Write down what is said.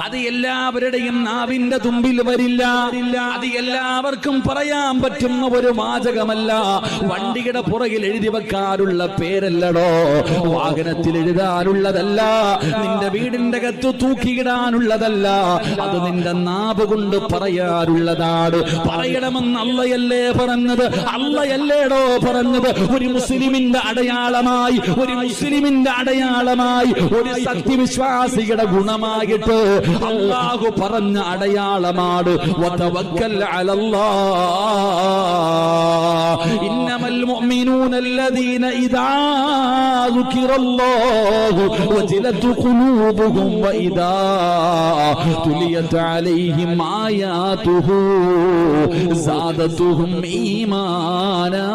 അത് എല്ലാവരുടെയും നാവിന്റെ തുമ്പിൽ വരില്ല. അത് എല്ലാവർക്കും പറയാൻ പറ്റുന്ന ഒരു വാചകമല്ല. വണ്ടിയുടെ പുറകിൽ എഴുതി വെക്കാനുള്ള പേരല്ലടോ, വാഹനത്തിൽ എഴുതാനുള്ളതല്ല, നിന്റെ വീടിന്റെ അകത്ത് തൂക്കിയിടാനുള്ളതല്ല. അത് നിന്റെ നാവ് കൊണ്ട് പറയാനുള്ളതാണ്. പറയണമെന്ന് അള്ളയല്ലേ പറഞ്ഞത്? അള്ളയല്ലേടോ പറഞ്ഞത്? ഒരു മുസ്ലിമിന്റെ അടയാളമായി, ഒരു മുസ്ലിമിന്റെ അടയാളമായി, ഒരു സത്യവിശ്വാസിയുടെ ഗുണമായിട്ട് അല്ലാഹു പറഞ്ഞ അടയാളമാണ് വതവക്കൽ അലല്ലാഹ്. ഇന്നമൽ മുഅ്മിനൂന അല്ലദീന ഇദാ ദുകിറല്ലാഹു വജിലത് ഖുലൂബുഹും വഇദാ തുലിയത് അലൈഹിം ആയാതുഹു സാദതുഹും ഈമാനാ.